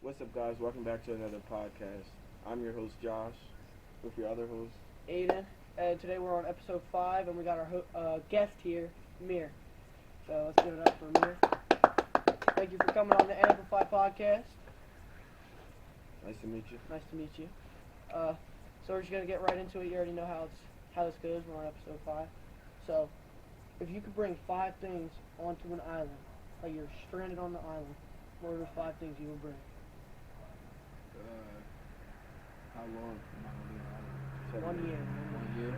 What's up, guys? Welcome back to another podcast. I'm your host, Josh, with your other host. Aidan, and today we're on Ep.5, and we got our guest here, Meer. So let's give it up for Meer. Thank you for coming on the Amplify Podcast. Nice to meet you. Nice to meet you. So we're just gonna get right into it. You already know how this goes. We're on Ep.5. So if you could bring 5 things onto an island, like you're stranded on the island, what are the 5 things you would bring? How long am I going to be on the island? 1 year. 1 year?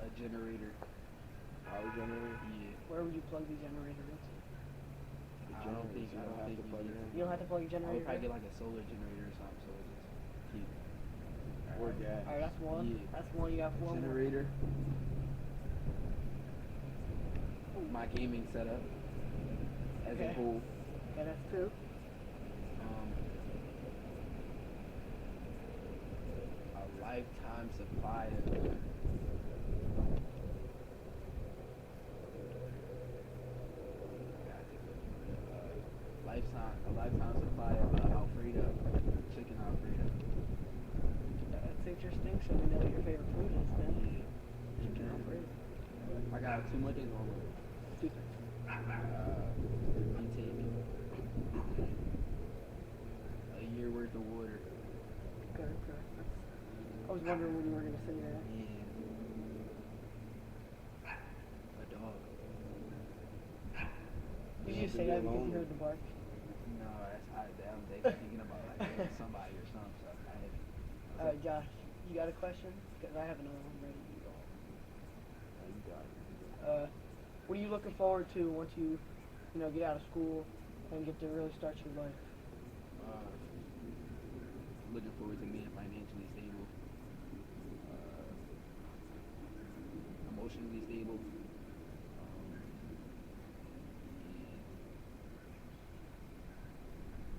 A generator. Power generator? Yeah. Where would you plug the generator into? I don't think you don't have to plug it in. You don't have to plug your I generator would probably in? get like a solar generator or something, so it just keep Or gas. Alright, that's one. Yeah. That's one. You got 4 more. generator. My gaming setup as Okay. a whole. Yeah, that's 2. A lifetime supply of a lifetime supply of Alfredo, chicken Alfredo. That's interesting. So we know what your favorite food is then. Chicken Alfredo. I got 2 more things on with it. 2 things. Retaining a year worth of water. Okay. I was wondering when you were gonna say that. And a dog. Did You you have to say be that because alone. you heard the bark? No, I'm thinking about like somebody or something. So I had it. Alright, Josh, you got a question? Because I have another one ready. You got it. What are you looking forward to once you get out of school and get to really start your life? Looking forward to being financially stable, emotionally stable, and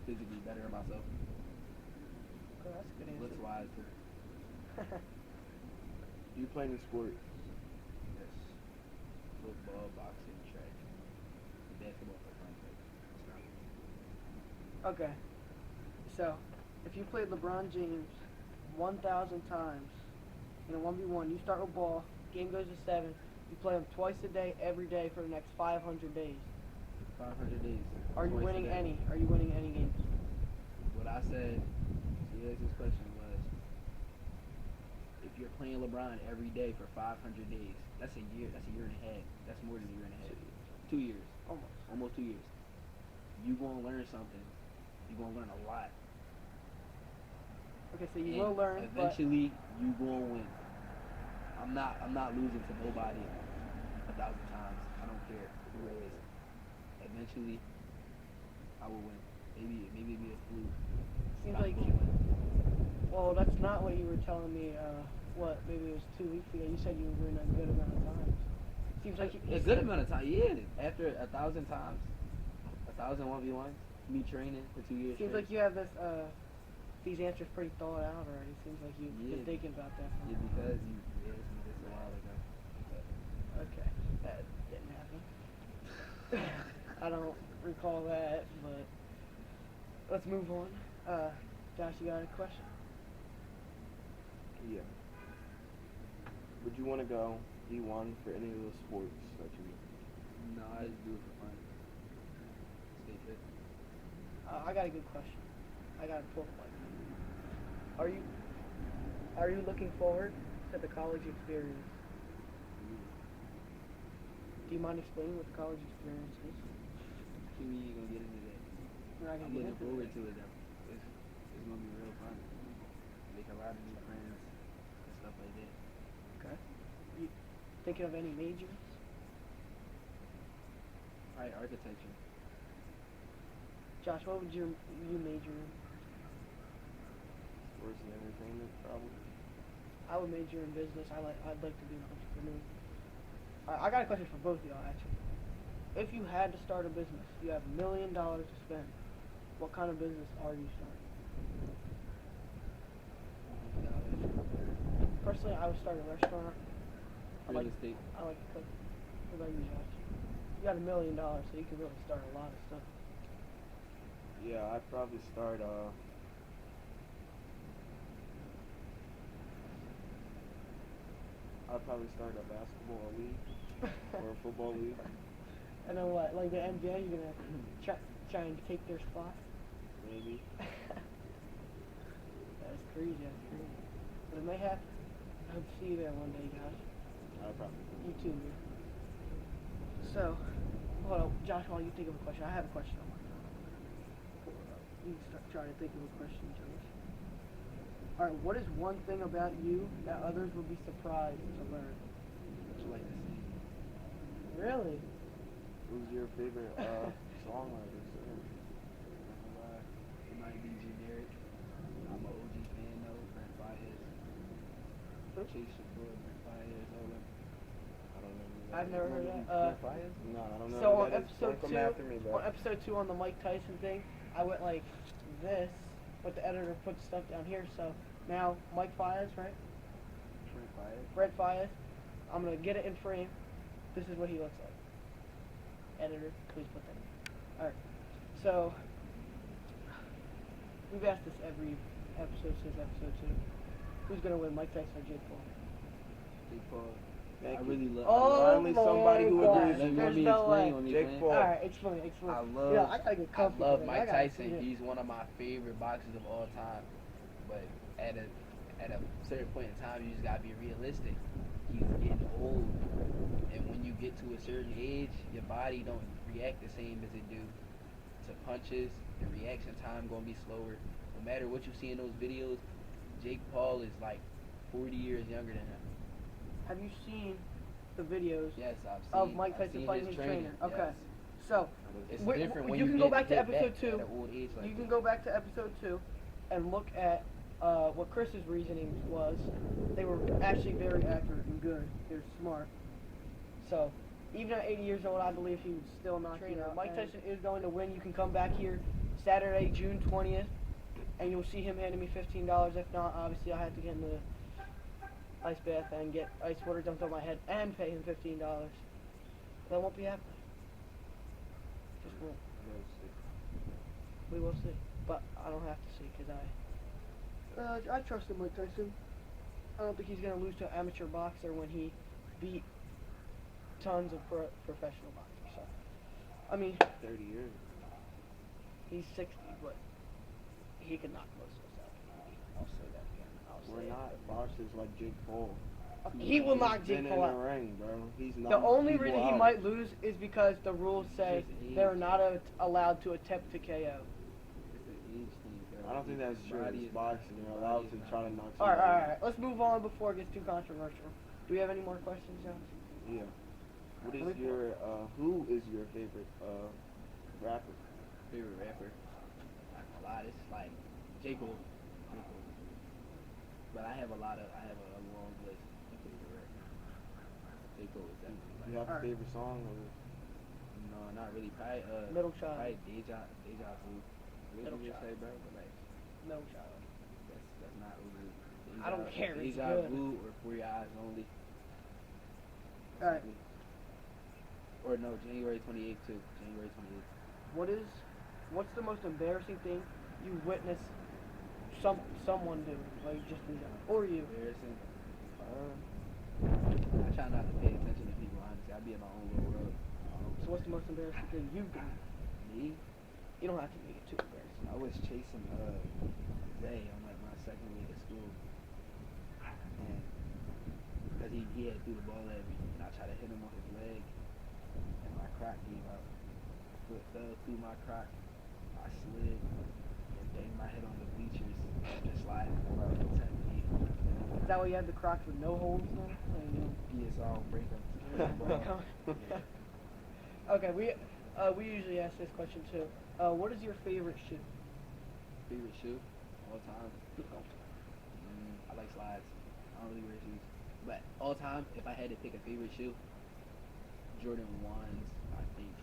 physically better at myself. Oh, that's a good answer. Looks wise too. Do you play any sport? Yes. Football, boxing, track, basketball for fun. Okay. So, if you played LeBron James 1,000 times in a 1v1, you start with ball, game goes to 7, you play him twice a day, every day for the next 500 days. 500 days. Are you twice a winning day. any? Are you winning any games? What I said to you this question was, if you're playing LeBron every day for 500 days, that's a year. That's a year and a half. That's more than a year and a half. 2 years. Almost 2 years. You gonna learn something. You gonna learn a lot. Okay, so you And will learn, eventually you gonna win. I'm not losing to nobody 1,000 times. I don't care who it is. Eventually, I will win. Maybe it'll be a fluke. Seems but I'm like gonna win. well, that's not what you were telling me. Maybe it was 2 weeks ago. You said you were winning a good amount of times. Seems like A good amount of time. Yeah. After 1,000 times, 1,000 1v1s, me training for 2 years. Seems like you have these answers pretty thought out already. Seems like you've Yeah. been thinking about that. For Yeah, because you asked me this a while ago. Okay, that didn't happen. I don't recall that, but let's move on. Josh, you got a question? Yeah. Would you want to go D1 for any of those sports that you No, I just do it for fun. Stay fit. I got a good question. I got a 12 one. Are you looking forward to the college experience? Do you mind explaining what the college experience is? You mean you gonna get into that? You're not I'm gonna get looking into forward it. to it though. It's gonna be real fun. Make a lot of new friends and stuff like that. Okay. You thinking of any majors? Alright, architecture. Josh, what would you major in? sports and entertainment, probably? I would major in business. I'd like to be an entrepreneur. I got a question for both of y'all actually. If you had to start a business, you have $1 million to spend. What kind of business are you starting? Personally, I would start a restaurant. Real estate. I like to cook. What about you, Josh? You got $1 million, so you can really start a lot of stuff. Yeah, I'd probably start a basketball league or a football league. And then what? Like the NBA, you're gonna try and take their spot? Maybe. That's crazy. That's crazy. But it may happen. I hope to see you there one day, Josh. I probably would. You too, man. So, hold on, Josh, while you think of a question, I have a question on my phone. You can start trying to think of a question, Josh. Alright, what is one thing about you that others would be surprised to learn? What you like to see? Really? Who's your favorite songwriter? It might be generic. I'm an OG fan though. Brent Fayez. Chase Shakur, Brent Fayez, all that. I don't know. I've never heard Brent that. Fayez? No, I don't know. So who on that is. episode Don't come 2, after me, bro. on episode 2 on the Mike Tyson thing, I went like this, but the editor put stuff down here. So now Mike Fayez, right? Brent Fayez. Brent Fayez. I'm gonna get it in frame. This is what he looks like. Editor, please put that in. All right. So we've asked this every episode since episode 2. Who's gonna win, Mike Tyson or Jake Paul? Jake Paul. Thank I you. really love. Oh Finally somebody who my agrees God. with me. There's Let me no way. explain. Let me Jake explain. Paul. Alright, explain. I love. Yeah, I gotta get I comfortable. love man. Mike I gotta Tyson. see it. He's one of my favorite boxers of all time. But at a certain point in time, you just gotta be realistic. He's getting old, and when you get to a certain age, your body don't react the same as it do to punches. The reaction time gonna be slower. No matter what you see in those videos, Jake Paul is like 40 years younger than him. Have you seen the videos Yes, I've seen. of Mike I've Tyson seen fighting his trainer? Okay. Yes. So It's Wait, different when you you can go get back to hit episode back 2. at an old age like you can that. go back to episode 2 and look at what Chris's reasoning was. They were actually very accurate and good. They're smart. So even at 80 years old, I believe he would still knock you out. Mike Tyson is going to win. You can come back here Saturday, June 20th, and you'll see him handing me $15. If not, obviously I have to get in the ice bath and get ice water dumped on my head and pay him $15. That won't be happening. Just won't. We will see. But I don't have to see because I trust him, Mike Tyson. I don't think he's going to lose to an amateur boxer when he beat tons of professional boxers. So, I mean, 30 years. he's 60, but he can knock most of us out. I'll say that again. We're not boxers like Jake Paul. He will knock He's Jake been Paul in the out. ring, bro. He's The not. only reason he might lose is because the rules say Just age. they're not allowed to attempt to KO. It's an age thing, bro. I don't think that's His true. body It's is boxing. not- You're his allowed body to is try not- to knock Alright, somebody alright. Let's move on before it gets too controversial. Do we have any more questions, Josh? Yeah. What is your who is your favorite rapper? Favorite rapper? Not gonna lie, it's like J. Cole. But I have a long list of favorite rappers. J. Cole is definitely Do you like, have a Alright. favorite song? Or no, not really. Probably Middle Child. Probably Deja Vu. What Middle did you Child. say, bro? But like No child. that's not really. I don't care, it's Deja good. Vu or For Your Eyes Only. Alright. Or no, January 28th too. January 28th. What's the most embarrassing thing you witnessed someone do, like just in general, or you? Embarrassing. I try not to pay attention to people, honestly. I be in my own little world. So what's the most embarrassing thing you've done? Me? You don't have to make it too embarrassing. I was chasing Zay on like my second week of school. And because he had threw the ball at me, and I tried to hit him on his leg, and my croc gave out. Foot fell through my croc. I slid and banged my head on the bleachers, just sliding for about 10 feet. Is that why you have the Crocs with no holes now? PSR break up. Okay, we usually ask this question too. What is your favorite shoe? Favorite shoe all time? I like slides. I don't really wear shoes. But all time, if I had to pick a favorite shoe, Jordan 1s, I think.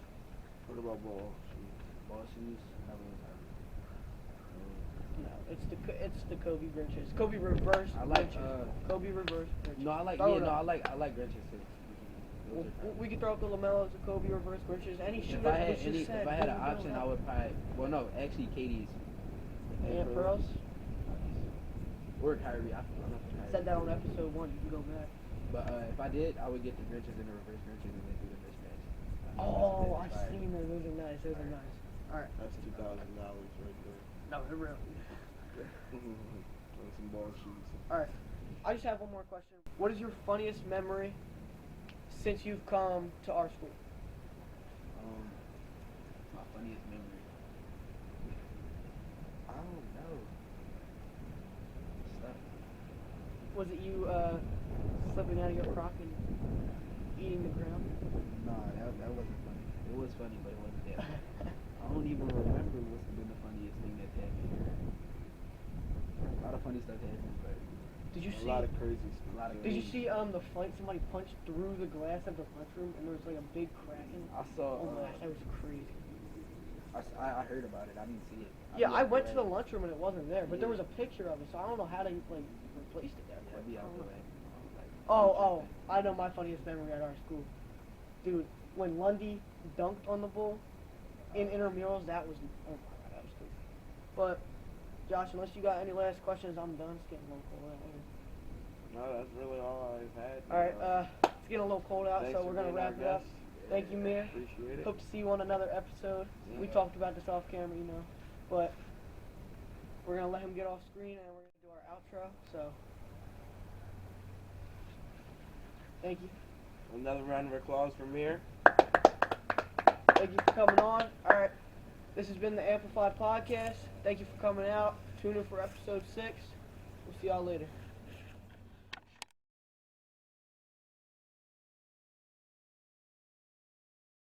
what about ball? Ball shoes, never was hurt. No, it's the Kobe Grinches. Kobe reverse. I like Grinches. Kobe reverse. Grinches. no, I like Throw yeah, it no, up. I like Grinches too. Those are We could throw up the Lamellos, the Kobe reverse Grinches, any shooter. if I had an option, I would probably. Well, no, actually, Katie's. And Pearls. Or Kyrie. I don't know if Kyrie. Said that on episode 1. You can go back. But if I did, I would get the Grinches and the reverse Grinches and then do the mismatch. Oh, I've seen those. Those are nice. Those are nice. All right. That's $2,000 right there. No, they're real. And some ball shoes. All right. I just have one more question. What is your funniest memory since you've come to our school? My funniest memory. I don't know. Stuff. Was it you slipping out of your crock and eating the ground? Nah, that wasn't funny. It was funny, but it wasn't that funny. I don't even remember what's been the funniest thing that's happened here. A lot of funny stuff happened, but Did you A see? lot of crazy stuff. Did you see the fight? Somebody punched through the glass of the lunchroom, and there was like a big crack in it. I saw. Oh my gosh, that was crazy. I heard about it. I didn't see it. Yeah, I went to the lunchroom and it wasn't there, but there was a picture of it, so I don't know how they like replaced it there. That'd be I out don't the know. way. Oh, I know my funniest memory at our school. Dude, when Lundy dunked on the bull in intramurals, that was, oh my god, that was crazy. But, Josh, unless you got any last questions, I'm done. It's getting a little cold out here. No, that's really all I've had. Alright, it's getting a little cold out, Thanks so for we're going to being our wrap it up. guest. Thank you, Meer. Appreciate it. Hope to see you on another episode. We Yeah. talked about this off camera, you know. But, we're going to let him get off screen and we're going to do our outro, so. Thank you. Another round of applause for Meer. Thank you for coming on. All right. This has been the Amplify Podcast. Thank you for coming out. Tune in for episode 6. We'll see y'all later.